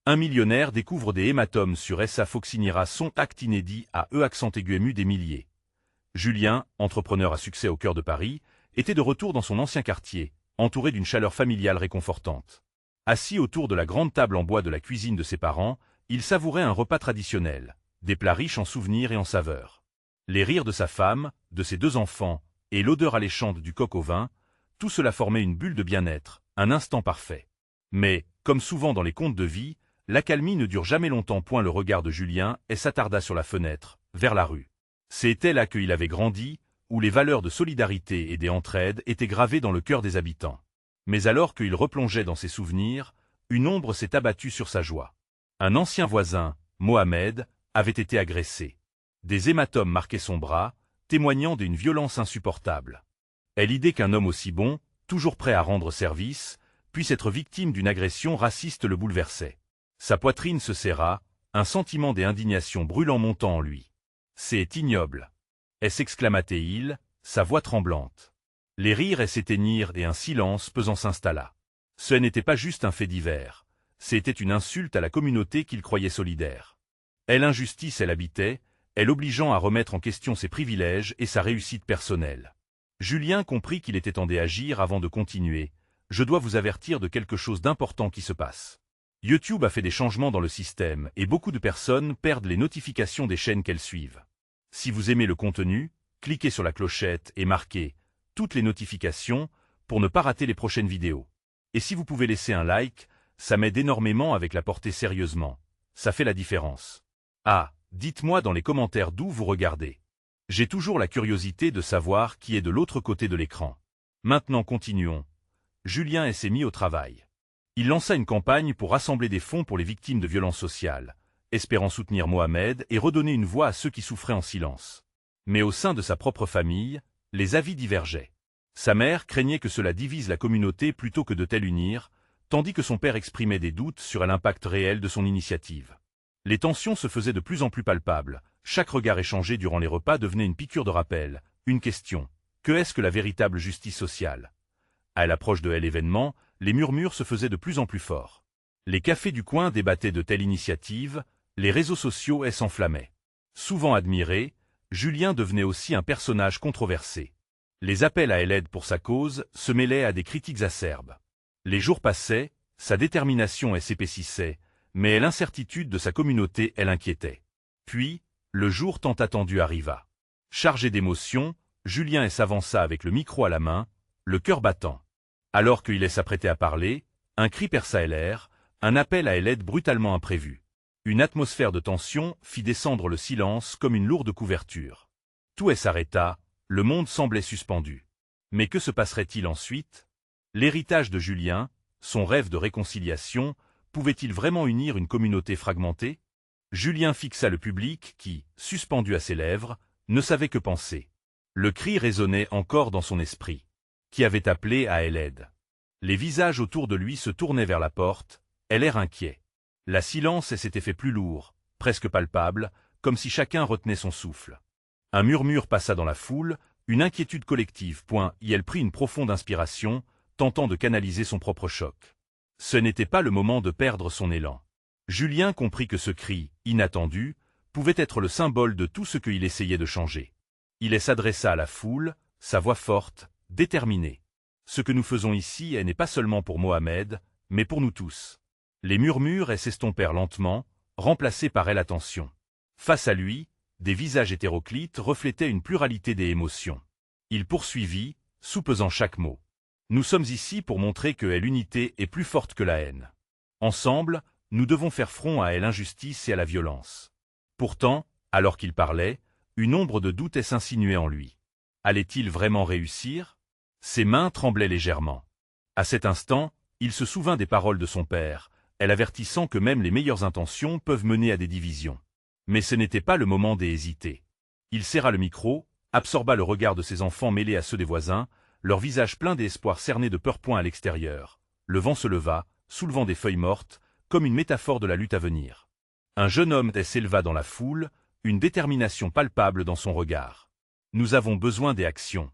Un millionnaire découvre des hématomes sur sa Foxinira, son acte inédit à accent aigu ému des milliers. Julien, entrepreneur à succès au cœur de Paris, était de retour dans son ancien quartier, entouré d'une chaleur familiale réconfortante. Assis autour de la grande table en bois de la cuisine de ses parents, il savourait un repas traditionnel, des plats riches en souvenirs et en saveurs. Les rires de sa femme, de ses 2 enfants, et l'odeur alléchante du coq au vin, tout cela formait une bulle de bien-être, un instant parfait. Mais, comme souvent dans les contes de vie, l'accalmie ne dure jamais longtemps. Le regard de Julien s'attarda sur la fenêtre, vers la rue. C'était là qu'il avait grandi, où les valeurs de solidarité et d'entraide étaient gravées dans le cœur des habitants. Mais alors qu'il replongeait dans ses souvenirs, une ombre s'est abattue sur sa joie. Un ancien voisin, Mohamed, avait été agressé. Des hématomes marquaient son bras, témoignant d'une violence insupportable. Et l'idée qu'un homme aussi bon, toujours prêt à rendre service, puisse être victime d'une agression raciste le bouleversait. Sa poitrine se serra, un sentiment d'indignation brûlant montant en lui. « C'est ignoble !» s'exclama-t-il, sa voix tremblante. Les rires s'éteignirent et un silence pesant s'installa. Ce n'était pas juste un fait divers, c'était une insulte à la communauté qu'il croyait solidaire. L'injustice l'habitait, elle obligeant à remettre en question ses privilèges et sa réussite personnelle. Julien comprit qu'il était temps d'agir avant de continuer. « Je dois vous avertir de quelque chose d'important qui se passe. YouTube a fait des changements dans le système et beaucoup de personnes perdent les notifications des chaînes qu'elles suivent. Si vous aimez le contenu, cliquez sur la clochette et marquez « Toutes les notifications » pour ne pas rater les prochaines vidéos. Et si vous pouvez laisser un like, ça m'aide énormément avec la portée sérieusement. Ça fait la différence. Ah, dites-moi dans les commentaires d'où vous regardez. J'ai toujours la curiosité de savoir qui est de l'autre côté de l'écran. Maintenant continuons. Julien s'est mis au travail. Il lança une campagne pour rassembler des fonds pour les victimes de violences sociales, espérant soutenir Mohamed et redonner une voix à ceux qui souffraient en silence. Mais au sein de sa propre famille, les avis divergeaient. Sa mère craignait que cela divise la communauté plutôt que de tel unir, tandis que son père exprimait des doutes sur l'impact réel de son initiative. Les tensions se faisaient de plus en plus palpables, chaque regard échangé durant les repas devenait une piqûre de rappel, une question. Que est-ce que la véritable justice sociale? À l'approche de l'événement, les murmures se faisaient de plus en plus forts. Les cafés du coin débattaient de telles initiatives, les réseaux sociaux s'enflammaient. Souvent admiré, Julien devenait aussi un personnage controversé. Les appels à l'aide pour sa cause se mêlaient à des critiques acerbes. Les jours passaient, sa détermination s'épaississait, mais l'incertitude de sa communauté l'inquiétait. Puis, le jour tant attendu arriva. Chargé d'émotions, Julien s'avança avec le micro à la main, le cœur battant. Alors qu'il s'apprêtait à parler, un cri perça l'air, un appel à l'aide brutalement imprévu. Une atmosphère de tension fit descendre le silence comme une lourde couverture. Tout s'arrêta, le monde semblait suspendu. Mais que se passerait-il ensuite? L'héritage de Julien, son rêve de réconciliation, pouvait-il vraiment unir une communauté fragmentée? Julien fixa le public qui, suspendu à ses lèvres, ne savait que penser. Le cri résonnait encore dans son esprit. Qui avait appelé à l'aide? Les visages autour de lui se tournaient vers la porte, l'air inquiet. La silence s'était fait plus lourd, presque palpable, comme si chacun retenait son souffle. Un murmure passa dans la foule, une inquiétude collective. Elle prit une profonde inspiration, tentant de canaliser son propre choc. Ce n'était pas le moment de perdre son élan. Julien comprit que ce cri, inattendu, pouvait être le symbole de tout ce qu'il essayait de changer. Il s'adressa à la foule, sa voix forte, déterminée. Ce que nous faisons ici n'est pas seulement pour Mohamed, mais pour nous tous. Les murmures s'estompèrent lentement, remplacés par l'attention. Face à lui, des visages hétéroclites reflétaient une pluralité des émotions. Il poursuivit, soupesant chaque mot. Nous sommes ici pour montrer que l'unité est plus forte que la haine. Ensemble, nous devons faire front à l'injustice et à la violence. Pourtant, alors qu'il parlait, une ombre de doute s'insinuait en lui. Allait-il vraiment réussir? Ses mains tremblaient légèrement. À cet instant, il se souvint des paroles de son père, avertissant que même les meilleures intentions peuvent mener à des divisions. Mais ce n'était pas le moment d'hésiter. Il serra le micro, absorba le regard de ses enfants mêlés à ceux des voisins, leurs visages pleins d'espoir cernés de peur. À l'extérieur, le vent se leva, soulevant des feuilles mortes, comme une métaphore de la lutte à venir. Un jeune homme s'éleva dans la foule, une détermination palpable dans son regard. Nous avons besoin des actions.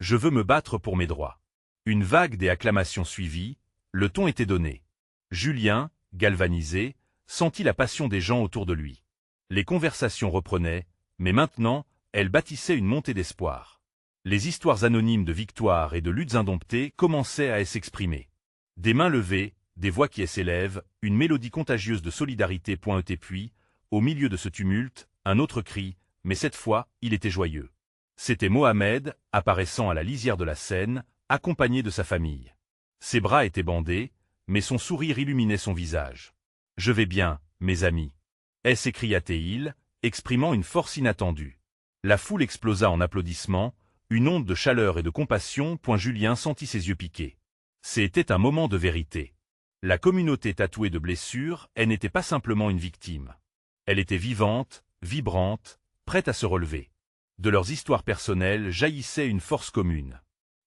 Je veux me battre pour mes droits. Une vague des acclamations suivit, le ton était donné. Julien, galvanisé, sentit la passion des gens autour de lui. Les conversations reprenaient, mais maintenant, elles bâtissaient une montée d'espoir. Les histoires anonymes de victoires et de luttes indomptées commençaient à s'exprimer. Des mains levées, des voix qui s'élèvent, une mélodie contagieuse de solidarité. Et puis, au milieu de ce tumulte, un autre cri, mais cette fois, il était joyeux. C'était Mohamed, apparaissant à la lisière de la Seine, accompagné de sa famille. Ses bras étaient bandés, mais son sourire illuminait son visage. « Je vais bien, mes amis. » s'écria-t-il, exprimant une force inattendue. La foule explosa en applaudissements, une onde de chaleur et de compassion. Julien sentit ses yeux piquer. C'était un moment de vérité. La communauté tatouée de blessures, elle n'était pas simplement une victime. Elle était vivante, vibrante, prête à se relever. De leurs histoires personnelles jaillissait une force commune.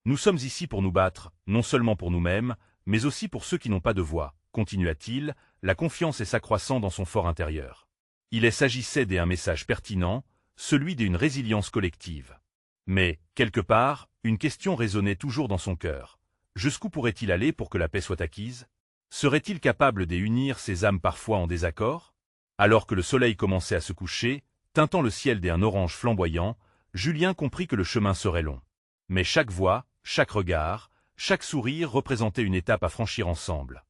Nous sommes ici pour nous battre, non seulement pour nous-mêmes, mais aussi pour ceux qui n'ont pas de voix, continua-t-il, la confiance s'accroissant dans son fort intérieur. Il s'agissait d'un message pertinent, celui d'une résilience collective. Mais, quelque part, une question résonnait toujours dans son cœur. Jusqu'où pourrait-il aller pour que la paix soit acquise? Serait-il capable d'unir ces âmes parfois en désaccord? Alors que le soleil commençait à se coucher, teintant le ciel d'un orange flamboyant, Julien comprit que le chemin serait long. Mais chaque voix, chaque regard, chaque sourire représentait une étape à franchir ensemble.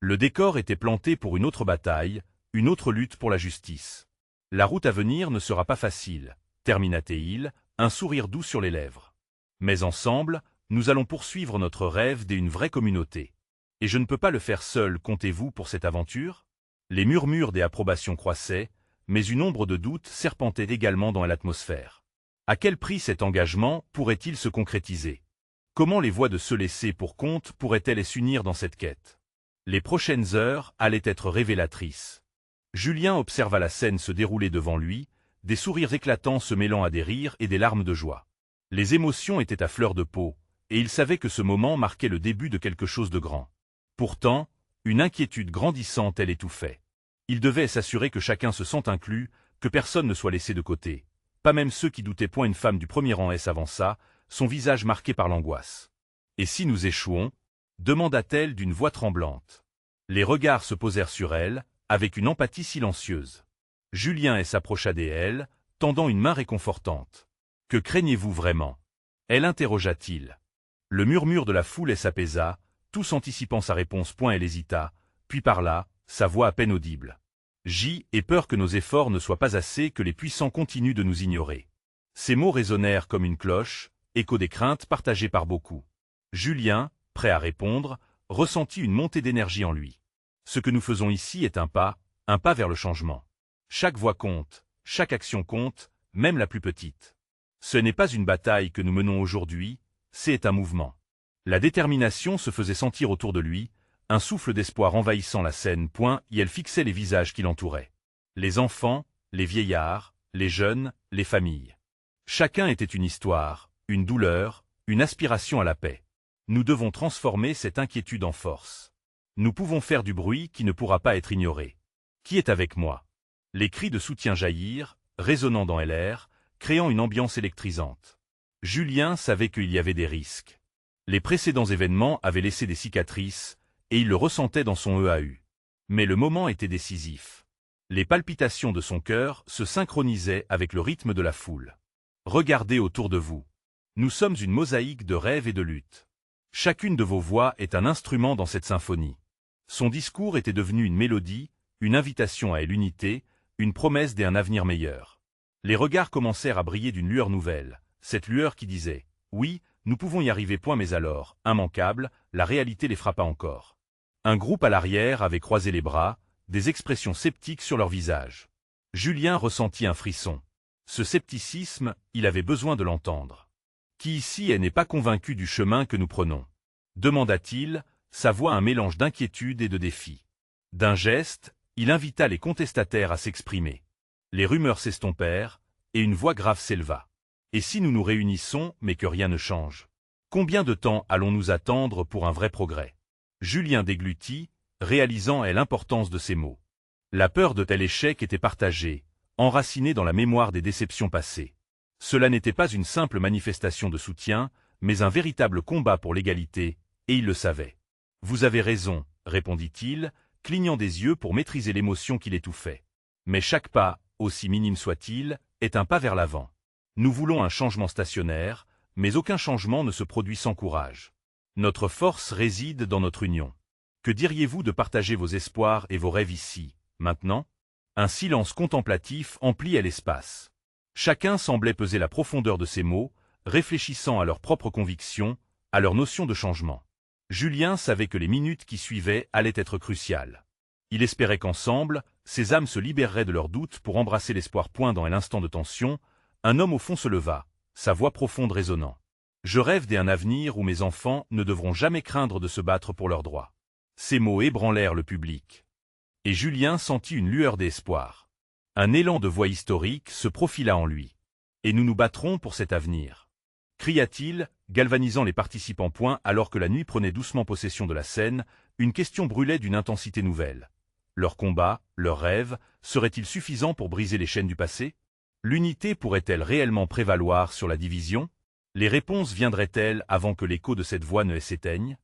Le décor était planté pour une autre bataille, une autre lutte pour la justice. La route à venir ne sera pas facile, termina-t-il, un sourire doux sur les lèvres. Mais ensemble, nous allons poursuivre notre rêve d'une vraie communauté. Et je ne peux pas le faire seul, comptez-vous pour cette aventure? Les murmures des approbations croissaient, mais une ombre de doute serpentait également dans l'atmosphère. À quel prix cet engagement pourrait-il se concrétiser? Comment les voix de ceux laissés pour compte pourraient-elles s'unir dans cette quête? Les prochaines heures allaient être révélatrices. Julien observa la scène se dérouler devant lui, des sourires éclatants se mêlant à des rires et des larmes de joie. Les émotions étaient à fleur de peau, et il savait que ce moment marquait le début de quelque chose de grand. Pourtant, une inquiétude grandissante l'étouffait. Il devait s'assurer que chacun se sente inclus, que personne ne soit laissé de côté. Pas même ceux qui doutaient. Une femme du premier rang s'avança, son visage marqué par l'angoisse. « Et si nous échouons » demanda-t-elle d'une voix tremblante. Les regards se posèrent sur elle, avec une empathie silencieuse. Julien s'approcha d'elle, tendant une main réconfortante. « Que craignez-vous vraiment » elle interrogea-t-il. Le murmure de la foule s'apaisa, tous anticipant sa réponse. Elle hésita, puis parla, sa voix à peine audible. « J'ai peur que nos efforts ne soient pas assez, que les puissants continuent de nous ignorer. » Ces mots résonnèrent comme une cloche, écho des craintes partagées par beaucoup. Julien, prêt à répondre, ressentit une montée d'énergie en lui. Ce que nous faisons ici est un pas vers le changement. Chaque voix compte, chaque action compte, même la plus petite. Ce n'est pas une bataille que nous menons aujourd'hui, c'est un mouvement. La détermination se faisait sentir autour de lui, un souffle d'espoir envahissant la scène. Et elle fixait les visages qui l'entouraient. Les enfants, les vieillards, les jeunes, les familles. Chacun était une histoire, une douleur, une aspiration à la paix. Nous devons transformer cette inquiétude en force. Nous pouvons faire du bruit qui ne pourra pas être ignoré. Qui est avec moi? Les cris de soutien jaillirent, résonnant dans l'air, créant une ambiance électrisante. Julien savait qu'il y avait des risques. Les précédents événements avaient laissé des cicatrices, et il le ressentait dans son EAU. Mais le moment était décisif. Les palpitations de son cœur se synchronisaient avec le rythme de la foule. Regardez autour de vous. Nous sommes une mosaïque de rêves et de luttes. Chacune de vos voix est un instrument dans cette symphonie. Son discours était devenu une mélodie, une invitation à l'unité, une promesse d'un avenir meilleur. Les regards commencèrent à briller d'une lueur nouvelle, cette lueur qui disait « Oui, nous pouvons y arriver ». Mais alors, immanquable, la réalité les frappa encore. Un groupe à l'arrière avait croisé les bras, des expressions sceptiques sur leur visage. Julien ressentit un frisson. Ce scepticisme, il avait besoin de l'entendre. « Qui ici n'est pas convaincu du chemin que nous prenons ?» demanda-t-il, sa voix un mélange d'inquiétude et de défi. D'un geste, il invita les contestataires à s'exprimer. Les rumeurs s'estompèrent, et une voix grave s'éleva. « Et si nous nous réunissons, mais que rien ne change? Combien de temps allons-nous attendre pour un vrai progrès ?» Julien déglutit, réalisant l'importance de ces mots. La peur de tel échec était partagée, enracinée dans la mémoire des déceptions passées. Cela n'était pas une simple manifestation de soutien, mais un véritable combat pour l'égalité, et il le savait. « Vous avez raison, » répondit-il, clignant des yeux pour maîtriser l'émotion qui l'étouffait. Mais chaque pas, aussi minime soit-il, est un pas vers l'avant. Nous voulons un changement stationnaire, mais aucun changement ne se produit sans courage. Notre force réside dans notre union. Que diriez-vous de partager vos espoirs et vos rêves ici, maintenant? Un silence contemplatif emplit l'espace. Chacun semblait peser la profondeur de ses mots, réfléchissant à leurs propres convictions, à leur notion de changement. Julien savait que les minutes qui suivaient allaient être cruciales. Il espérait qu'ensemble, ces âmes se libéreraient de leurs doutes pour embrasser l'espoir. Dans l'instant de tension, un homme au fond se leva, sa voix profonde résonnant. « Je rêve d'un avenir où mes enfants ne devront jamais craindre de se battre pour leurs droits. » Ces mots ébranlèrent le public. Et Julien sentit une lueur d'espoir. Un élan de voix historique se profila en lui. « Et nous nous battrons pour cet avenir !» cria-t-il, galvanisant les participants. Alors que la nuit prenait doucement possession de la scène, une question brûlait d'une intensité nouvelle. Leur combat, leurs rêves, seraient-ils suffisants pour briser les chaînes du passé? L'unité pourrait-elle réellement prévaloir sur la division? Les réponses viendraient-elles avant que l'écho de cette voix ne s'éteigne?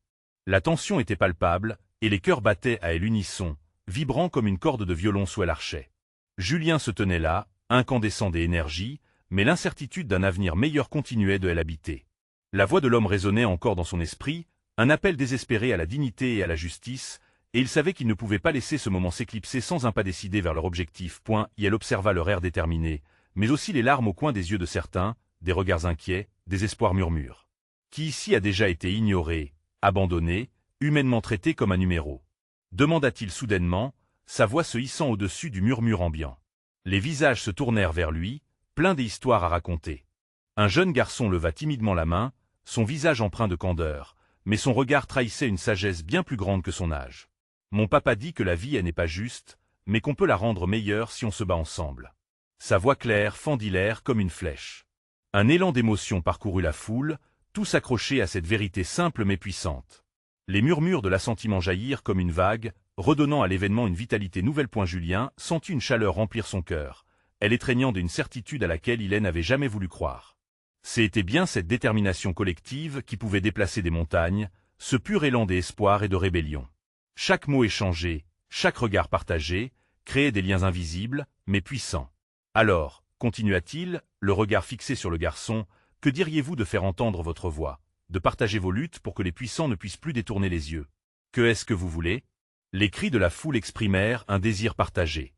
La tension était palpable, et les cœurs battaient à l'unisson, vibrant comme une corde de violon sous l'archet. Julien se tenait là, incandescent d'énergie, mais l'incertitude d'un avenir meilleur continuait de l'habiter. La voix de l'homme résonnait encore dans son esprit, un appel désespéré à la dignité et à la justice, et il savait qu'il ne pouvait pas laisser ce moment s'éclipser sans un pas décidé vers leur objectif. Et elle observa leur air déterminé, mais aussi les larmes au coin des yeux de certains, des regards inquiets, des espoirs murmures. Qui ici a déjà été ignoré, abandonné, humainement traité comme un numéro? Demanda-t-il soudainement, sa voix se hissant au-dessus du murmure ambiant. Les visages se tournèrent vers lui, pleins d'histoires à raconter. Un jeune garçon leva timidement la main, son visage empreint de candeur, mais son regard trahissait une sagesse bien plus grande que son âge. « Mon papa dit que la vie n'est pas juste, mais qu'on peut la rendre meilleure si on se bat ensemble. » Sa voix claire fendit l'air comme une flèche. Un élan d'émotion parcourut la foule, tous accrochés à cette vérité simple mais puissante. Les murmures de l'assentiment jaillirent comme une vague, redonnant à l'événement une vitalité nouvelle. Julien sentit une chaleur remplir son cœur, elle étreignant d'une certitude à laquelle il n'avait jamais voulu croire. C'était bien cette détermination collective qui pouvait déplacer des montagnes, ce pur élan d'espoir et de rébellion. Chaque mot échangé, chaque regard partagé, créait des liens invisibles, mais puissants. Alors, continua-t-il, le regard fixé sur le garçon, que diriez-vous de faire entendre votre voix, de partager vos luttes pour que les puissants ne puissent plus détourner les yeux? Que est-ce que vous voulez? Les cris de la foule exprimèrent un désir partagé.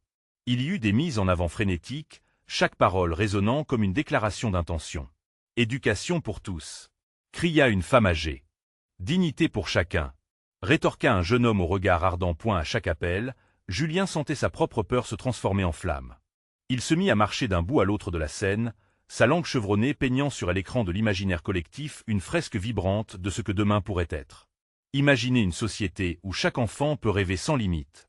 Il y eut des mises en avant frénétiques, chaque parole résonnant comme une déclaration d'intention. Éducation pour tous, cria une femme âgée. Dignité pour chacun, rétorqua un jeune homme au regard ardent. À chaque appel, Julien sentait sa propre peur se transformer en flamme. Il se mit à marcher d'un bout à l'autre de la scène, sa langue chevronnée peignant sur l'écran de l'imaginaire collectif une fresque vibrante de ce que demain pourrait être. Imaginez une société où chaque enfant peut rêver sans limite.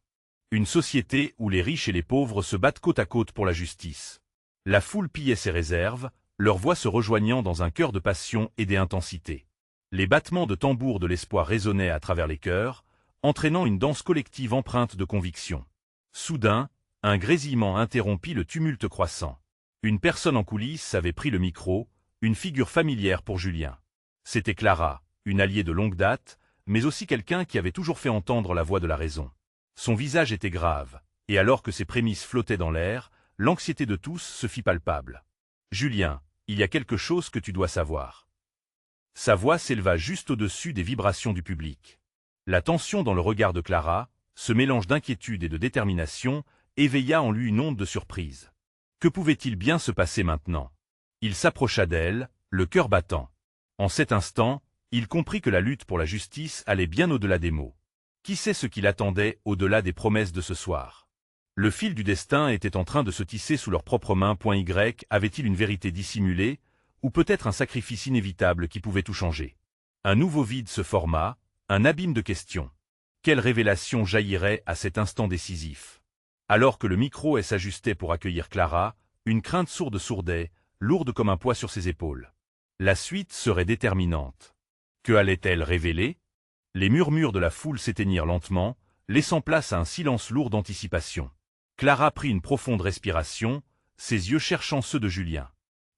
Une société où les riches et les pauvres se battent côte à côte pour la justice. La foule pillait ses réserves, leurs voix se rejoignant dans un chœur de passion et d'intensité. Les battements de tambour de l'espoir résonnaient à travers les cœurs, entraînant une danse collective empreinte de conviction. Soudain, un grésillement interrompit le tumulte croissant. Une personne en coulisses avait pris le micro, une figure familière pour Julien. C'était Clara, une alliée de longue date, mais aussi quelqu'un qui avait toujours fait entendre la voix de la raison. Son visage était grave, et alors que ses prémices flottaient dans l'air, l'anxiété de tous se fit palpable. « Julien, il y a quelque chose que tu dois savoir. » Sa voix s'éleva juste au-dessus des vibrations du public. La tension dans le regard de Clara, ce mélange d'inquiétude et de détermination, éveilla en lui une onde de surprise. Que pouvait-il bien se passer maintenant? Il s'approcha d'elle, le cœur battant. En cet instant, il comprit que la lutte pour la justice allait bien au-delà des mots. Qui sait ce qu'il attendait au-delà des promesses de ce soir? Le fil du destin était en train de se tisser sous leurs propres mains. Y avait-il une vérité dissimulée, ou peut-être un sacrifice inévitable qui pouvait tout changer? Un nouveau vide se forma, un abîme de questions. Quelle révélation jaillirait à cet instant décisif? Alors que le micro s'ajustait pour accueillir Clara, une crainte sourde sourdait, lourde comme un poids sur ses épaules. La suite serait déterminante. Que allait-elle révéler? Les murmures de la foule s'éteignirent lentement, laissant place à un silence lourd d'anticipation. Clara prit une profonde respiration, ses yeux cherchant ceux de Julien.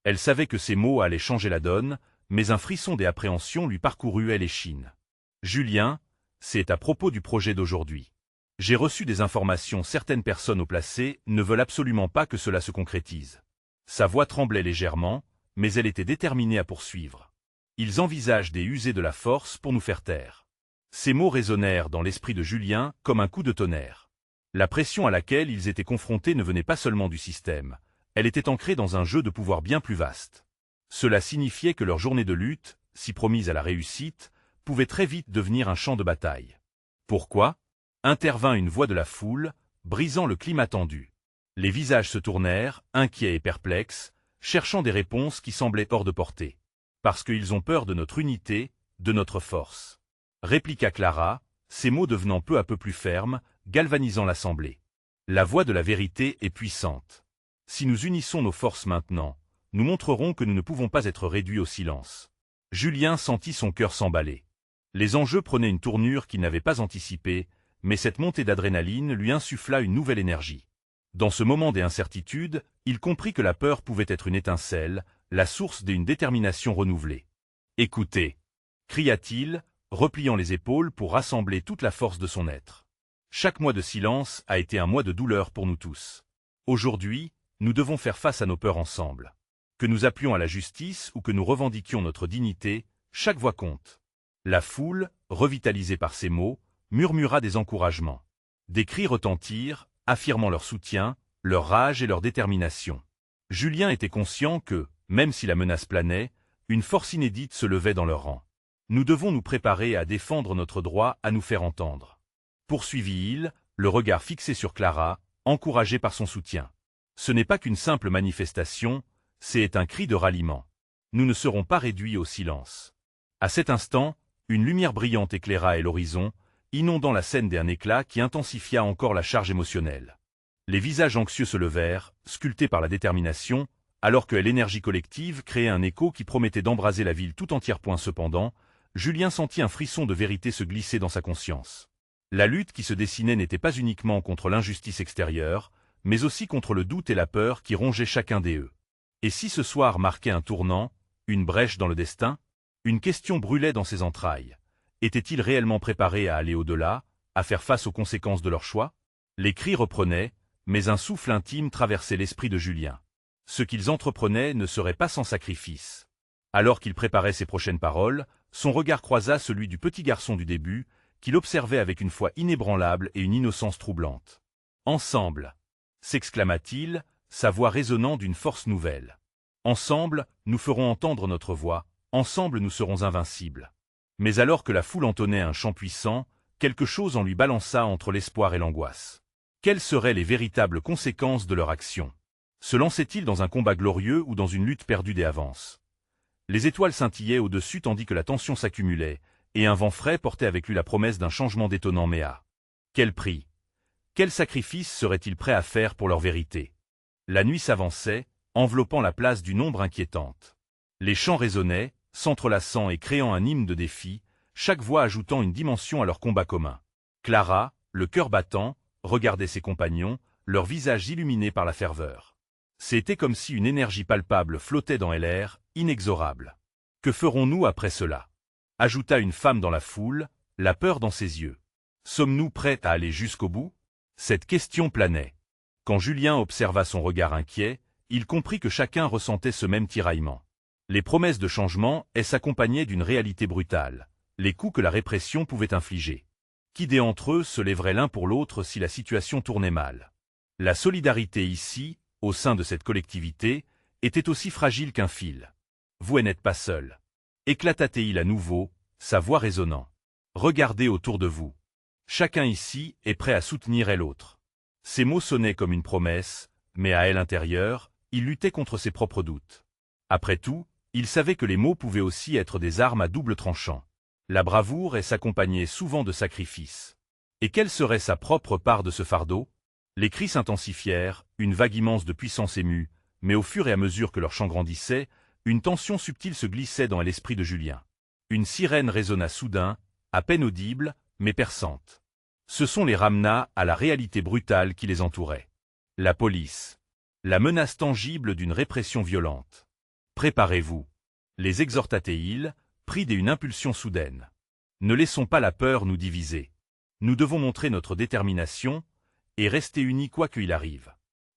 Elle savait que ces mots allaient changer la donne, mais un frisson d'appréhension lui parcourut l'échine. « Julien, c'est à propos du projet d'aujourd'hui. J'ai reçu des informations, certaines personnes au placé ne veulent absolument pas que cela se concrétise. Sa voix tremblait légèrement, mais elle était déterminée à poursuivre. Ils envisagent des usées de la force pour nous faire taire. Ces mots résonnèrent dans l'esprit de Julien comme un coup de tonnerre. La pression à laquelle ils étaient confrontés ne venait pas seulement du système, elle était ancrée dans un jeu de pouvoir bien plus vaste. Cela signifiait que leur journée de lutte, si promise à la réussite, pouvait très vite devenir un champ de bataille. Pourquoi ? Intervint une voix de la foule, brisant le climat tendu. Les visages se tournèrent, inquiets et perplexes, cherchant des réponses qui semblaient hors de portée. Parce qu'ils ont peur de notre unité, de notre force. Répliqua Clara, ses mots devenant peu à peu plus fermes, galvanisant l'assemblée. La voix de la vérité est puissante. Si nous unissons nos forces maintenant, nous montrerons que nous ne pouvons pas être réduits au silence. Julien sentit son cœur s'emballer. Les enjeux prenaient une tournure qu'il n'avait pas anticipée, mais cette montée d'adrénaline lui insuffla une nouvelle énergie. Dans ce moment d'incertitude, il comprit que la peur pouvait être une étincelle, la source d'une détermination renouvelée. « Écoutez !» cria-t-il, repliant les épaules pour rassembler toute la force de son être. Chaque mois de silence a été un mois de douleur pour nous tous. Aujourd'hui, nous devons faire face à nos peurs ensemble. Que nous appelions à la justice ou que nous revendiquions notre dignité, chaque voix compte. La foule, revitalisée par ces mots, murmura des encouragements. Des cris retentirent, affirmant leur soutien, leur rage et leur détermination. Julien était conscient que, même si la menace planait, une force inédite se levait dans leurs rangs. Nous devons nous préparer à défendre notre droit à nous faire entendre. Poursuivit-il, le regard fixé sur Clara, encouragé par son soutien. Ce n'est pas qu'une simple manifestation, c'est un cri de ralliement. Nous ne serons pas réduits au silence. À cet instant, une lumière brillante éclaira l'horizon, inondant la scène d'un éclat qui intensifia encore la charge émotionnelle. Les visages anxieux se levèrent, sculptés par la détermination, alors que l'énergie collective créait un écho qui promettait d'embraser la ville tout entière. Cependant, Julien sentit un frisson de vérité se glisser dans sa conscience. La lutte qui se dessinait n'était pas uniquement contre l'injustice extérieure, mais aussi contre le doute et la peur qui rongeaient chacun d'eux. Et si ce soir marquait un tournant, une brèche dans le destin, une question brûlait dans ses entrailles. Étaient-ils réellement préparés à aller au-delà, à faire face aux conséquences de leur choix? Les cris reprenaient, mais un souffle intime traversait l'esprit de Julien. Ce qu'ils entreprenaient ne serait pas sans sacrifice. Alors qu'il préparait ses prochaines paroles, son regard croisa celui du petit garçon du début, qu'il observait avec une foi inébranlable et une innocence troublante. « Ensemble !» s'exclama-t-il, sa voix résonnant d'une force nouvelle. « Ensemble, nous ferons entendre notre voix, ensemble nous serons invincibles. » Mais alors que la foule entonnait un chant puissant, quelque chose en lui balança entre l'espoir et l'angoisse. Quelles seraient les véritables conséquences de leur action? Se lançait-il dans un combat glorieux ou dans une lutte perdue d'avance? Les étoiles scintillaient au-dessus tandis que la tension s'accumulait, et un vent frais portait avec lui la promesse d'un changement détonnant. Mais à quel prix? Quel sacrifice seraient-ils prêts à faire pour leur vérité? La nuit s'avançait, enveloppant la place d'une ombre inquiétante. Les chants résonnaient, s'entrelaçant et créant un hymne de défi, chaque voix ajoutant une dimension à leur combat commun. Clara, le cœur battant, regardait ses compagnons, leurs visages illuminés par la ferveur. C'était comme si une énergie palpable flottait dans l'air, inexorable. « Que ferons-nous après cela ?» ajouta une femme dans la foule, la peur dans ses yeux. « Sommes-nous prêts à aller jusqu'au bout ?» Cette question planait. Quand Julien observa son regard inquiet, il comprit que chacun ressentait ce même tiraillement. Les promesses de changement s'accompagnaient d'une réalité brutale, les coups que la répression pouvait infliger. Qui d'entre eux se lèverait l'un pour l'autre si la situation tournait mal? La solidarité ici, au sein de cette collectivité, était aussi fragile qu'un fil. « Vous n'êtes pas seul !» éclata-t-il à nouveau, sa voix résonnant. « Regardez autour de vous. Chacun ici est prêt à soutenir l'autre. » Ces mots sonnaient comme une promesse, mais à l'intérieur, il luttait contre ses propres doutes. Après tout, il savait que les mots pouvaient aussi être des armes à double tranchant. La bravoure s'accompagnait souvent de sacrifices. Et quelle serait sa propre part de ce fardeau? Les cris s'intensifièrent, une vague immense de puissance émue, mais au fur et à mesure que leur chant grandissait, une tension subtile se glissait dans l'esprit de Julien. Une sirène résonna soudain, à peine audible, mais perçante. Ce son les ramena à la réalité brutale qui les entourait. La police. La menace tangible d'une répression violente. « Préparez-vous !» les exhorta-t-il, pris d'une impulsion soudaine. « Ne laissons pas la peur nous diviser. Nous devons montrer notre détermination et rester unis quoi qu'il arrive.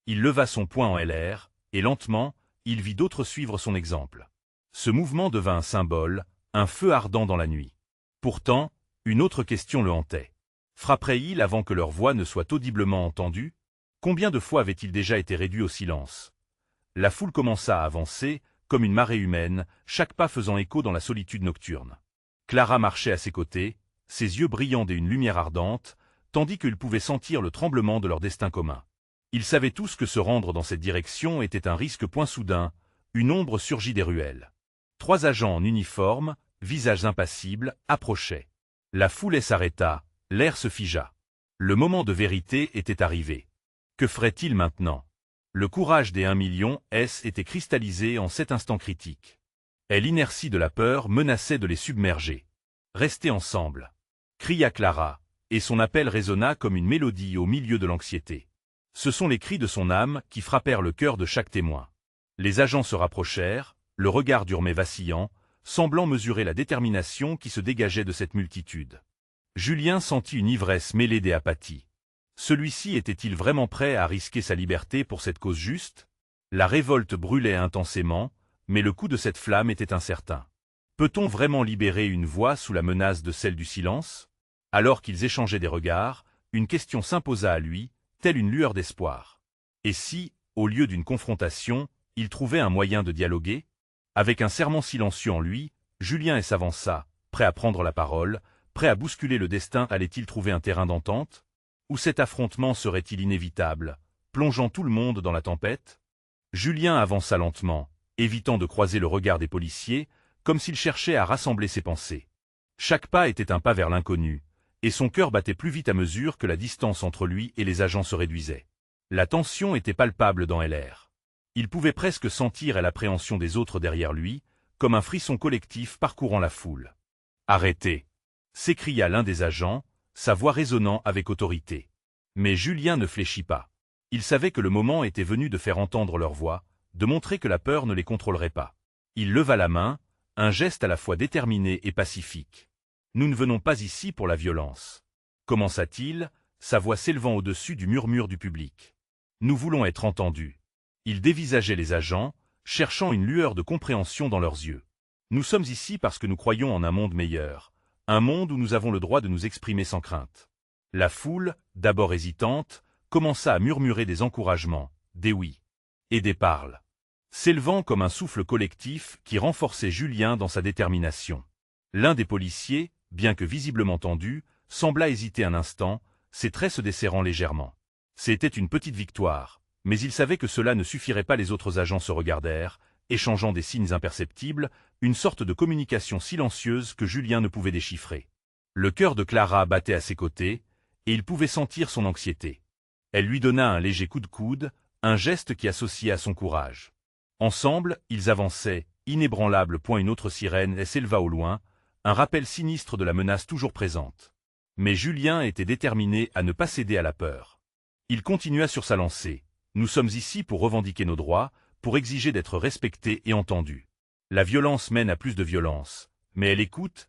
Il leva son poing en LR, et lentement, il vit d'autres suivre son exemple. Ce mouvement devint un symbole, un feu ardent dans la nuit. Pourtant, une autre question le hantait. Frapperait-il avant que leur voix ne soit audiblement entendue? Combien de fois avait-il déjà été réduit au silence? La foule commença à avancer, comme une marée humaine, chaque pas faisant écho dans la solitude nocturne. Clara marchait à ses côtés, ses yeux brillants d'une lumière ardente, tandis qu'ils pouvaient sentir le tremblement de leur destin commun. Ils savaient tous que se rendre dans cette direction était un risque. Point soudain, une ombre surgit des ruelles. 3 agents en uniforme, visages impassibles, approchaient. La foule s'arrêta, l'air se figea. Le moment de vérité était arrivé. Que ferait-il maintenant? Le courage des 1 million était cristallisé en cet instant critique. Et l'inertie de la peur menaçait de les submerger. « Restez ensemble !» cria Clara, et son appel résonna comme une mélodie au milieu de l'anxiété. Ce sont les cris de son âme qui frappèrent le cœur de chaque témoin. Les agents se rapprochèrent, le regard dur mais vacillant, semblant mesurer la détermination qui se dégageait de cette multitude. Julien sentit une ivresse mêlée d'apathie. Celui-ci était-il vraiment prêt à risquer sa liberté pour cette cause juste? La révolte brûlait intensément, mais le coup de cette flamme était incertain. Peut-on vraiment libérer une voix sous la menace de celle du silence? Alors qu'ils échangeaient des regards, une question s'imposa à lui, telle une lueur d'espoir. Et si, au lieu d'une confrontation, il trouvait un moyen de dialoguer? Avec un serment silencieux en lui, Julien s'avança, prêt à prendre la parole, prêt à bousculer le destin. Allait-il trouver un terrain d'entente? Ou cet affrontement serait-il inévitable, plongeant tout le monde dans la tempête? Julien avança lentement, évitant de croiser le regard des policiers, comme s'il cherchait à rassembler ses pensées. Chaque pas était un pas vers l'inconnu, et son cœur battait plus vite à mesure que la distance entre lui et les agents se réduisait. La tension était palpable dans l'air. Il pouvait presque sentir l'appréhension des autres derrière lui, comme un frisson collectif parcourant la foule. « Arrêtez !» s'écria l'un des agents, sa voix résonnant avec autorité. Mais Julien ne fléchit pas. Il savait que le moment était venu de faire entendre leur voix, de montrer que la peur ne les contrôlerait pas. Il leva la main, un geste à la fois déterminé et pacifique. « Nous ne venons pas ici pour la violence. » commença-t-il, sa voix s'élevant au-dessus du murmure du public. « Nous voulons être entendus. » Il dévisageait les agents, cherchant une lueur de compréhension dans leurs yeux. « Nous sommes ici parce que nous croyons en un monde meilleur. Un monde où nous avons le droit de nous exprimer sans crainte. » La foule, d'abord hésitante, commença à murmurer des encouragements, des oui et des parles, s'élevant comme un souffle collectif qui renforçait Julien dans sa détermination. L'un des policiers, bien que visiblement tendu, sembla hésiter un instant, ses traits se desserrant légèrement. C'était une petite victoire, mais il savait que cela ne suffirait pas. Les autres agents se regardèrent, échangeant des signes imperceptibles, une sorte de communication silencieuse que Julien ne pouvait déchiffrer. Le cœur de Clara battait à ses côtés, et il pouvait sentir son anxiété. Elle lui donna un léger coup de coude, un geste qui associait à son courage. Ensemble, ils avançaient, inébranlables. Une autre sirène s'éleva au loin, un rappel sinistre de la menace toujours présente. Mais Julien était déterminé à ne pas céder à la peur. Il continua sur sa lancée. « Nous sommes ici pour revendiquer nos droits, pour exiger d'être respectés et entendus. La violence mène à plus de violence, mais elle écoute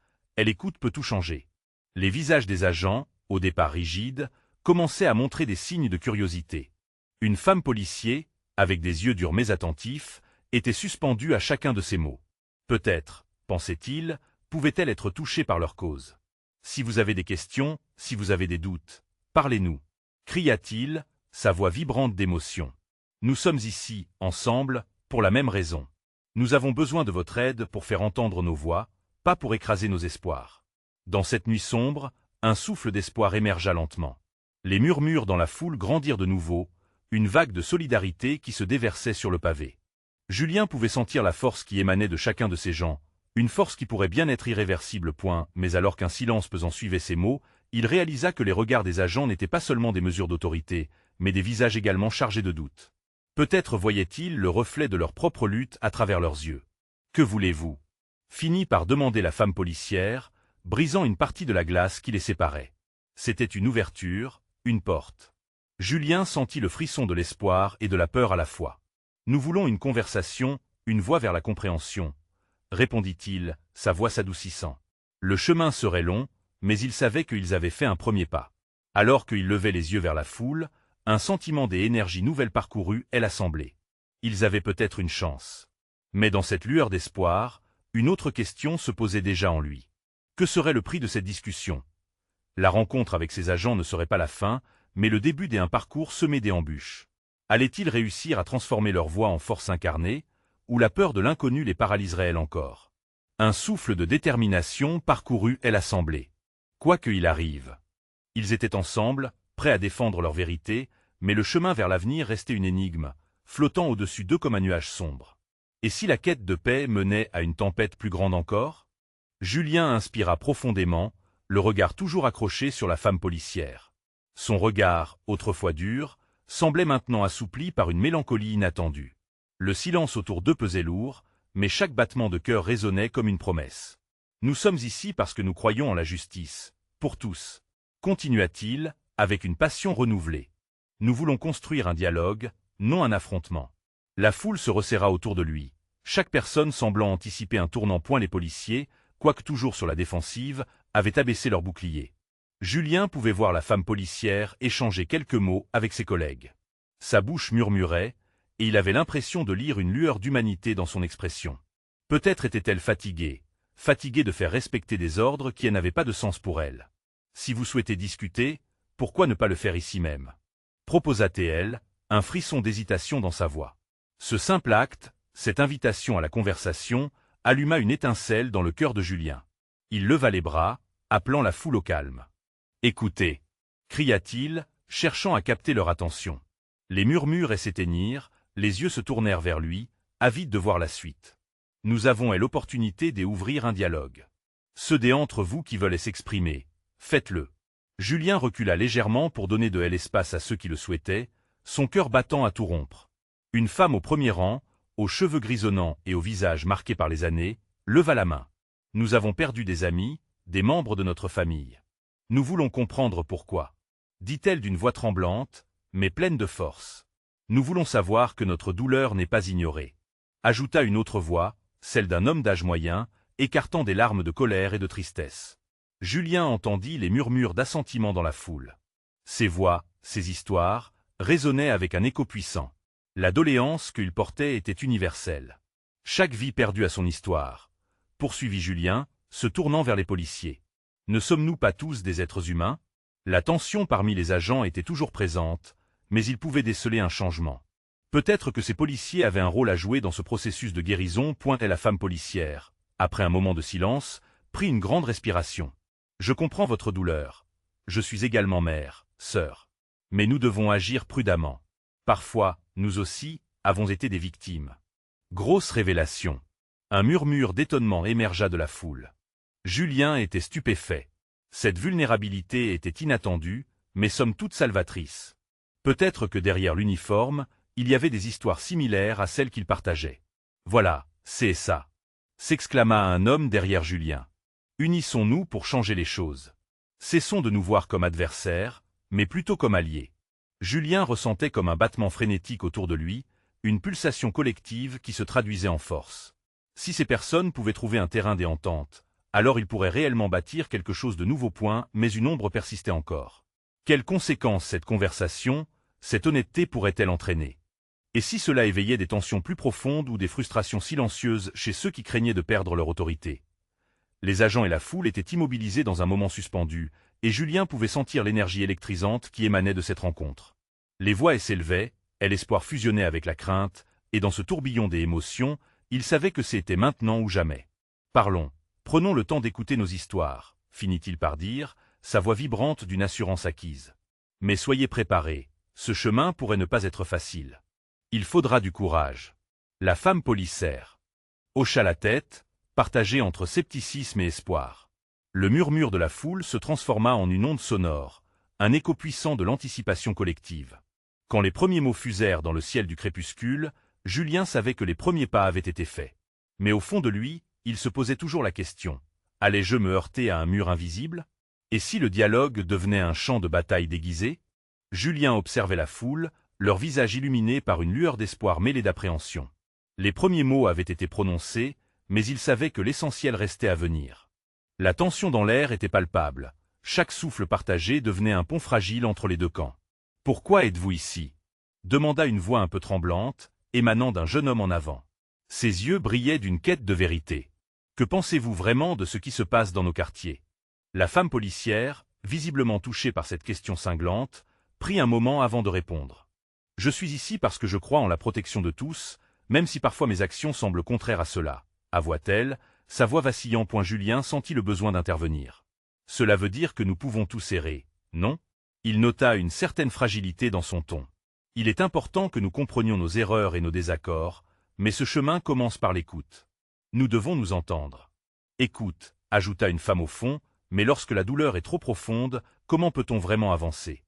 peut tout changer. » Les visages des agents, au départ rigides, commençaient à montrer des signes de curiosité. Une femme policier, avec des yeux durs mais attentifs, était suspendue à chacun de ces mots. Peut-être, pensait-il, pouvait-elle être touchée par leur cause. « Si vous avez des questions, si vous avez des doutes, parlez-nous » cria-t-il, sa voix vibrante d'émotion. « Nous sommes ici, ensemble, pour la même raison. Nous avons besoin de votre aide pour faire entendre nos voix, pas pour écraser nos espoirs. » Dans cette nuit sombre, un souffle d'espoir émergea lentement. Les murmures dans la foule grandirent de nouveau, une vague de solidarité qui se déversait sur le pavé. Julien pouvait sentir la force qui émanait de chacun de ces gens, une force qui pourrait bien être irréversible. Mais alors qu'un silence pesant suivait ces mots, il réalisa que les regards des agents n'étaient pas seulement des mesures d'autorité, mais des visages également chargés de doute. Peut-être voyaient-ils le reflet de leur propre lutte à travers leurs yeux. « Que voulez-vous » finit par demander la femme policière, brisant une partie de la glace qui les séparait. C'était une ouverture, une porte. Julien sentit le frisson de l'espoir et de la peur à la fois. « Nous voulons une conversation, une voie vers la compréhension, » répondit-il, sa voix s'adoucissant. Le chemin serait long, mais il savait qu'ils avaient fait un premier pas. Alors qu'il levait les yeux vers la foule, un sentiment des énergies nouvelles parcourut l'assemblée. Ils avaient peut-être une chance. Mais dans cette lueur d'espoir, une autre question se posait déjà en lui. Que serait le prix de cette discussion? La rencontre avec ses agents ne serait pas la fin, mais le début d'un parcours semé d'embûches. Allaient-ils réussir à transformer leur voix en force incarnée, ou la peur de l'inconnu les paralyserait-elle encore? Un souffle de détermination parcourut l'assemblée. Quoi qu'il arrive. Ils étaient ensemble, prêts à défendre leur vérité, mais le chemin vers l'avenir restait une énigme, flottant au-dessus d'eux comme un nuage sombre. Et si la quête de paix menait à une tempête plus grande encore? Julien inspira profondément, le regard toujours accroché sur la femme policière. Son regard, autrefois dur, semblait maintenant assoupli par une mélancolie inattendue. Le silence autour d'eux pesait lourd, mais chaque battement de cœur résonnait comme une promesse. « Nous sommes ici parce que nous croyons en la justice, pour tous. » Continua-t-il, avec une passion renouvelée. « Nous voulons construire un dialogue, non un affrontement. » La foule se resserra autour de lui, chaque personne semblant anticiper un tournant point. Les policiers, quoique toujours sur la défensive, avaient abaissé leurs boucliers. Julien pouvait voir la femme policière échanger quelques mots avec ses collègues. Sa bouche murmurait, et il avait l'impression de lire une lueur d'humanité dans son expression. Peut-être était-elle fatiguée de faire respecter des ordres qui n'avaient pas de sens pour elle. « Si vous souhaitez discuter, pourquoi ne pas le faire ici même ?» proposa-t-elle, un frisson d'hésitation dans sa voix. Ce simple acte, cette invitation à la conversation, alluma une étincelle dans le cœur de Julien. Il leva les bras, appelant la foule au calme. « Écoutez » cria-t-il, cherchant à capter leur attention. Les murmures s'éteignirent, les yeux se tournèrent vers lui, avides de voir la suite. « Nous avons l'opportunité d'ouvrir un dialogue. Ceux d'entre vous qui veulent s'exprimer, faites-le. » Julien recula légèrement pour donner de l'espace à ceux qui le souhaitaient, son cœur battant à tout rompre. Une femme au premier rang, aux cheveux grisonnants et au visage marqué par les années, leva la main. « Nous avons perdu des amis, des membres de notre famille. Nous voulons comprendre pourquoi. » dit-elle d'une voix tremblante, mais pleine de force. « Nous voulons savoir que notre douleur n'est pas ignorée. » Ajouta une autre voix, celle d'un homme d'âge moyen, écartant des larmes de colère et de tristesse. Julien entendit les murmures d'assentiment dans la foule. Ces voix, ces histoires, résonnaient avec un écho puissant. La doléance qu'ils portaient était universelle. Chaque vie perdue a son histoire, poursuivit Julien, se tournant vers les policiers. Ne sommes-nous pas tous des êtres humains? La tension parmi les agents était toujours présente, mais ils pouvaient déceler un changement. Peut-être que ces policiers avaient un rôle à jouer dans ce processus de guérison. Pointait la femme policière. Après un moment de silence, prit une grande respiration. Je comprends votre douleur. Je suis également mère, sœur. Mais nous devons agir prudemment. Parfois, nous aussi, avons été des victimes. Grosse révélation. Un murmure d'étonnement émergea de la foule. Julien était stupéfait. Cette vulnérabilité était inattendue, mais somme toute salvatrice. Peut-être que derrière l'uniforme, il y avait des histoires similaires à celles qu'il partageait. Voilà, c'est ça, s'exclama un homme derrière Julien. Unissons-nous pour changer les choses. Cessons de nous voir comme adversaires, mais plutôt comme alliés. Julien ressentait comme un battement frénétique autour de lui, une pulsation collective qui se traduisait en force. Si ces personnes pouvaient trouver un terrain d'entente, alors ils pourraient réellement bâtir quelque chose de nouveau. Mais une ombre persistait encore. Quelles conséquences cette conversation, cette honnêteté pourrait-elle entraîner? Et si cela éveillait des tensions plus profondes ou des frustrations silencieuses chez ceux qui craignaient de perdre leur autorité? Les agents et la foule étaient immobilisés dans un moment suspendu, et Julien pouvait sentir l'énergie électrisante qui émanait de cette rencontre. Les voix s'élevaient, et l'espoir fusionnait avec la crainte, et dans ce tourbillon des émotions, il savait que c'était maintenant ou jamais. Parlons, prenons le temps d'écouter nos histoires, finit-il par dire, sa voix vibrante d'une assurance acquise. Mais soyez préparés, ce chemin pourrait ne pas être facile. Il faudra du courage. La femme policière hocha la tête, partagée entre scepticisme et espoir. Le murmure de la foule se transforma en une onde sonore, un écho puissant de l'anticipation collective. Quand les premiers mots fusèrent dans le ciel du crépuscule, Julien savait que les premiers pas avaient été faits. Mais au fond de lui, il se posait toujours la question. Allais-je me heurter à un mur invisible? Et si le dialogue devenait un champ de bataille déguisé? Julien observait la foule, leur visage illuminé par une lueur d'espoir mêlée d'appréhension. Les premiers mots avaient été prononcés, mais il savait que l'essentiel restait à venir. La tension dans l'air était palpable, chaque souffle partagé devenait un pont fragile entre les deux camps. « Pourquoi êtes-vous ici » demanda une voix un peu tremblante, émanant d'un jeune homme en avant. Ses yeux brillaient d'une quête de vérité. « Que pensez-vous vraiment de ce qui se passe dans nos quartiers » La femme policière, visiblement touchée par cette question cinglante, prit un moment avant de répondre. « Je suis ici parce que je crois en la protection de tous, même si parfois mes actions semblent contraires à cela, » avoua-t-elle, sa voix vacillant. Julien sentit le besoin d'intervenir. « Cela veut dire que nous pouvons tous errer, non ?» Il nota une certaine fragilité dans son ton. « Il est important que nous comprenions nos erreurs et nos désaccords, mais ce chemin commence par l'écoute. Nous devons nous entendre. »« Écoute, » ajouta une femme au fond, « mais lorsque la douleur est trop profonde, comment peut-on vraiment avancer ?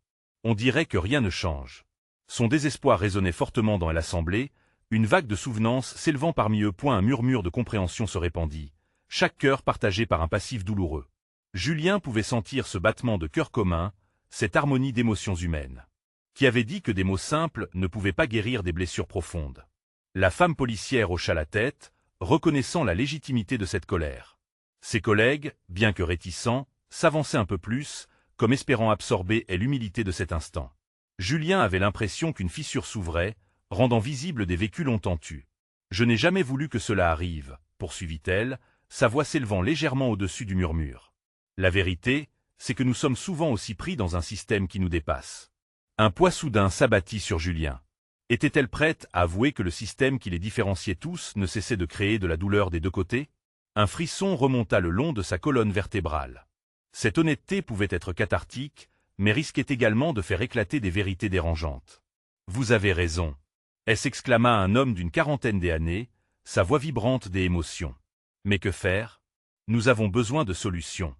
On dirait que rien ne change. » Son désespoir résonnait fortement dans l'assemblée, une vague de souvenances s'élevant parmi eux. Un murmure de compréhension se répandit, chaque cœur partagé par un passif douloureux. Julien pouvait sentir ce battement de cœur commun, cette harmonie d'émotions humaines. Qui avait dit que des mots simples ne pouvaient pas guérir des blessures profondes? La femme policière hocha la tête, reconnaissant la légitimité de cette colère. Ses collègues, bien que réticents, s'avançaient un peu plus, comme espérant absorber l'humilité de cet instant. Julien avait l'impression qu'une fissure s'ouvrait, rendant visibles des vécus longtemps tus. « Je n'ai jamais voulu que cela arrive, » poursuivit-elle, sa voix s'élevant légèrement au-dessus du murmure. « La vérité, c'est que nous sommes souvent aussi pris dans un système qui nous dépasse. » Un poids soudain s'abattit sur Julien. Était-elle prête à avouer que le système qui les différenciait tous ne cessait de créer de la douleur des deux côtés? Un frisson remonta le long de sa colonne vertébrale. Cette honnêteté pouvait être cathartique, mais risquait également de faire éclater des vérités dérangeantes. « Vous avez raison » s'exclama un homme d'une quarantaine d'années, sa voix vibrante des émotions. « Mais que faire? Nous avons besoin de solutions.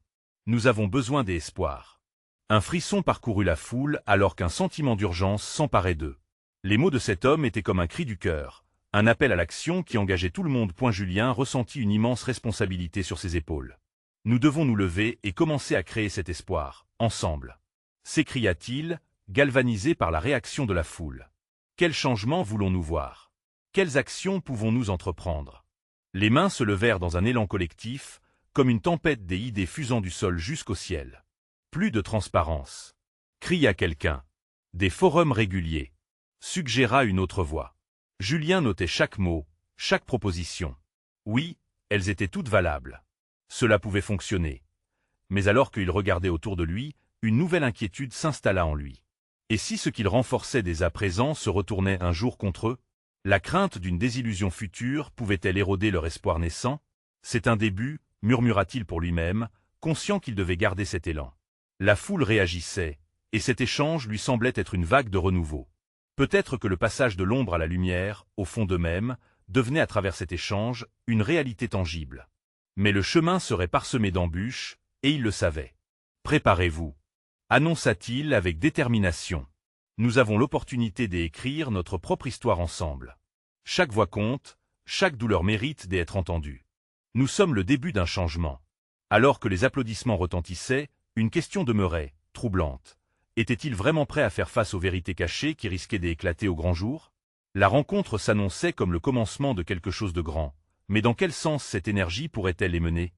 Nous avons besoin d'espoir. » Un frisson parcourut la foule alors qu'un sentiment d'urgence s'emparait d'eux. Les mots de cet homme étaient comme un cri du cœur, un appel à l'action qui engageait tout le monde. Julien ressentit une immense responsabilité sur ses épaules. « Nous devons nous lever et commencer à créer cet espoir, ensemble » s'écria-t-il, galvanisé par la réaction de la foule. « Quel changement voulons-nous voir? Quelles actions pouvons-nous entreprendre ?» Les mains se levèrent dans un élan collectif, comme une tempête des idées fusant du sol jusqu'au ciel. « Plus de transparence !» cria quelqu'un. « Des forums réguliers !» suggéra une autre voix. Julien notait chaque mot, chaque proposition. Oui, elles étaient toutes valables. Cela pouvait fonctionner. Mais alors qu'il regardait autour de lui, une nouvelle inquiétude s'installa en lui. Et si ce qu'il renforçait dès à présent se retournait un jour contre eux? La crainte d'une désillusion future pouvait-elle éroder leur espoir naissant? « C'est un début, » murmura-t-il pour lui-même, conscient qu'il devait garder cet élan. La foule réagissait, et cet échange lui semblait être une vague de renouveau. Peut-être que le passage de l'ombre à la lumière, au fond d'eux-mêmes, devenait à travers cet échange une réalité tangible. Mais le chemin serait parsemé d'embûches, et il le savait. « Préparez-vous » annonça-t-il avec détermination. « Nous avons l'opportunité d'écrire notre propre histoire ensemble. Chaque voix compte, chaque douleur mérite d'être entendue. Nous sommes le début d'un changement. » Alors que les applaudissements retentissaient, une question demeurait, troublante. Était-il vraiment prêt à faire face aux vérités cachées qui risquaient d'éclater au grand jour? La rencontre s'annonçait comme le commencement de quelque chose de grand, mais dans quel sens cette énergie pourrait-elle les mener?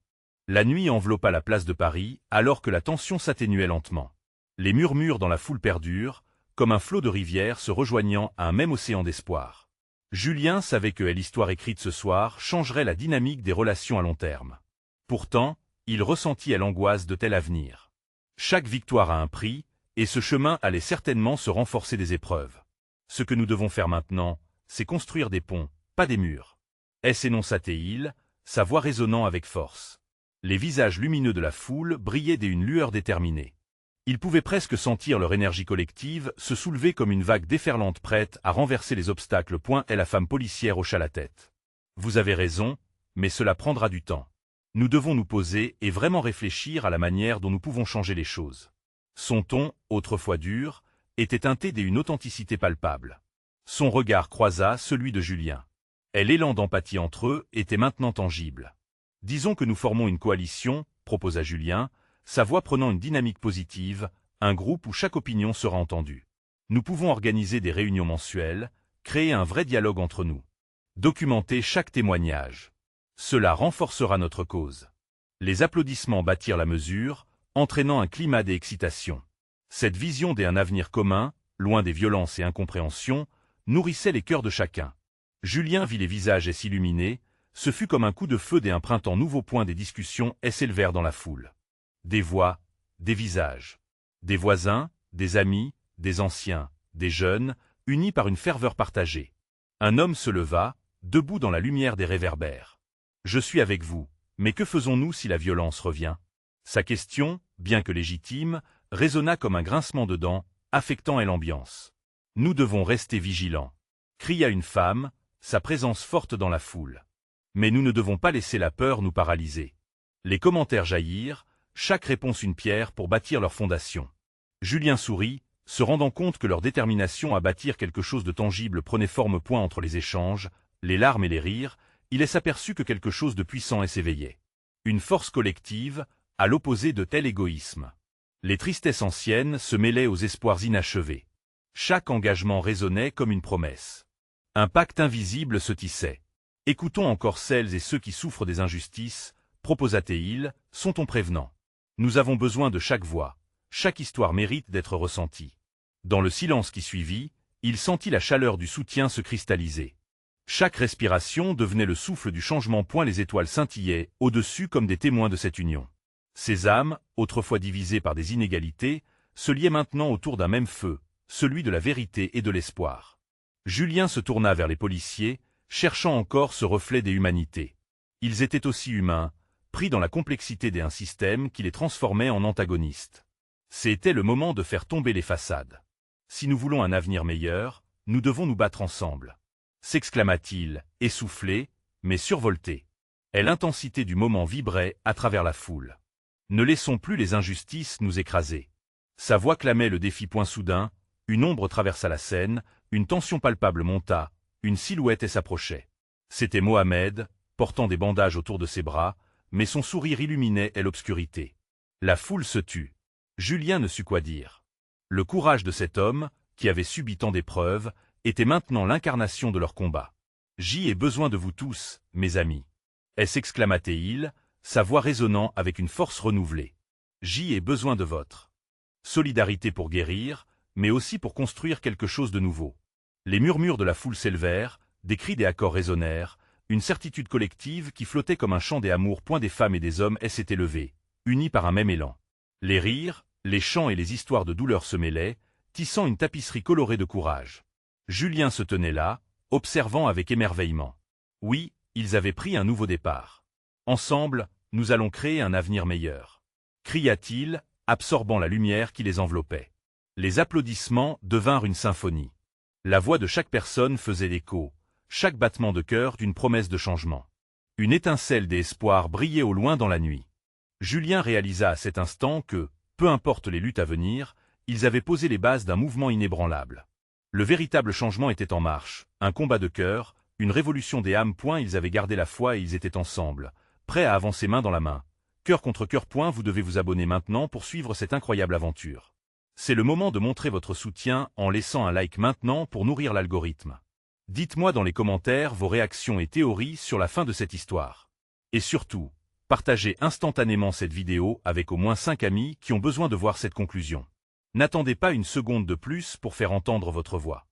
La nuit enveloppa la place de Paris, alors que la tension s'atténuait lentement. Les murmures dans la foule perdurent, comme un flot de rivière se rejoignant à un même océan d'espoir. Julien savait que l'histoire écrite ce soir changerait la dynamique des relations à long terme. Pourtant, il ressentit l'angoisse de tel avenir. Chaque victoire a un prix, et ce chemin allait certainement se renforcer des épreuves. Ce que nous devons faire maintenant, c'est construire des ponts, pas des murs. Énonça-t-il, sa voix résonnant avec force. Les visages lumineux de la foule brillaient d'une lueur déterminée. Il pouvait presque sentir leur énergie collective se soulever comme une vague déferlante prête à renverser les obstacles. La femme policière hocha la tête. « Vous avez raison, mais cela prendra du temps. Nous devons nous poser et vraiment réfléchir à la manière dont nous pouvons changer les choses. » Son ton, autrefois dur, était teinté d'une authenticité palpable. Son regard croisa celui de Julien. L'élan d'empathie entre eux était maintenant tangible. « Disons que nous formons une coalition, » proposa Julien, sa voix prenant une dynamique positive, un groupe où chaque opinion sera entendue. Nous pouvons organiser des réunions mensuelles, créer un vrai dialogue entre nous. Documenter chaque témoignage. Cela renforcera notre cause. Les applaudissements battirent la mesure, entraînant un climat d'excitation. Cette vision d'un avenir commun, loin des violences et incompréhensions, nourrissait les cœurs de chacun. Julien vit les visages s'illuminer, ce fut comme un coup de feu dès un printemps nouveau point des discussions s'élevèrent dans la foule. Des voix, des visages. Des voisins, des amis, des anciens, des jeunes, unis par une ferveur partagée. Un homme se leva, debout dans la lumière des réverbères. « Je suis avec vous, mais que faisons-nous si la violence revient ?» Sa question, bien que légitime, résonna comme un grincement de dents, affectant l'ambiance. « Nous devons rester vigilants », cria une femme, sa présence forte dans la foule. Mais nous ne devons pas laisser la peur nous paralyser. Les commentaires jaillirent, chaque réponse une pierre pour bâtir leur fondation. Julien sourit, se rendant compte que leur détermination à bâtir quelque chose de tangible prenait forme point entre les échanges, les larmes et les rires, il s'aperçut que quelque chose de puissant s'éveillait. Une force collective, à l'opposé de tel égoïsme. Les tristesses anciennes se mêlaient aux espoirs inachevés. Chaque engagement résonnait comme une promesse. Un pacte invisible se tissait. « Écoutons encore celles et ceux qui souffrent des injustices, proposa-t-il, sont-on prévenant. Nous avons besoin de chaque voix, chaque histoire mérite d'être ressentie. » Dans le silence qui suivit, il sentit la chaleur du soutien se cristalliser. Chaque respiration devenait le souffle du changement. Les étoiles scintillaient au-dessus comme des témoins de cette union. Ces âmes, autrefois divisées par des inégalités, se liaient maintenant autour d'un même feu, celui de la vérité et de l'espoir. Julien se tourna vers les policiers, cherchant encore ce reflet des humanités. Ils étaient aussi humains, pris dans la complexité d'un système qui les transformait en antagonistes. C'était le moment de faire tomber les façades. Si nous voulons un avenir meilleur, nous devons nous battre ensemble. S'exclama-t-il, essoufflé, mais survolté. Et l'intensité du moment vibrait à travers la foule. Ne laissons plus les injustices nous écraser. Sa voix clamait le défi. Soudain, une ombre traversa la scène, une tension palpable monta, une silhouette s'approchait. C'était Mohamed, portant des bandages autour de ses bras, mais son sourire illuminait l'obscurité. La foule se tut. Julien ne sut quoi dire. Le courage de cet homme, qui avait subi tant d'épreuves, était maintenant l'incarnation de leur combat. « J'ai besoin de vous tous, mes amis. » s'exclama-t-il, sa voix résonnant avec une force renouvelée. « J'ai besoin de votre solidarité pour guérir, mais aussi pour construire quelque chose de nouveau. » Les murmures de la foule s'élevèrent, des cris des accords résonnèrent, une certitude collective qui flottait comme un chant des amours. Des femmes et des hommes s'étaient levés, unis par un même élan. Les rires, les chants et les histoires de douleur se mêlaient, tissant une tapisserie colorée de courage. Julien se tenait là, observant avec émerveillement. Oui, ils avaient pris un nouveau départ. Ensemble, nous allons créer un avenir meilleur. Cria-t-il, absorbant la lumière qui les enveloppait. Les applaudissements devinrent une symphonie. La voix de chaque personne faisait l'écho, chaque battement de cœur d'une promesse de changement. Une étincelle d'espoir brillait au loin dans la nuit. Julien réalisa à cet instant que, peu importe les luttes à venir, ils avaient posé les bases d'un mouvement inébranlable. Le véritable changement était en marche, un combat de cœur, une révolution des âmes. Ils avaient gardé la foi et ils étaient ensemble, prêts à avancer main dans la main. Cœur contre cœur. Vous devez vous abonner maintenant pour suivre cette incroyable aventure. C'est le moment de montrer votre soutien en laissant un like maintenant pour nourrir l'algorithme. Dites-moi dans les commentaires vos réactions et théories sur la fin de cette histoire. Et surtout, partagez instantanément cette vidéo avec au moins 5 amis qui ont besoin de voir cette conclusion. N'attendez pas une seconde de plus pour faire entendre votre voix.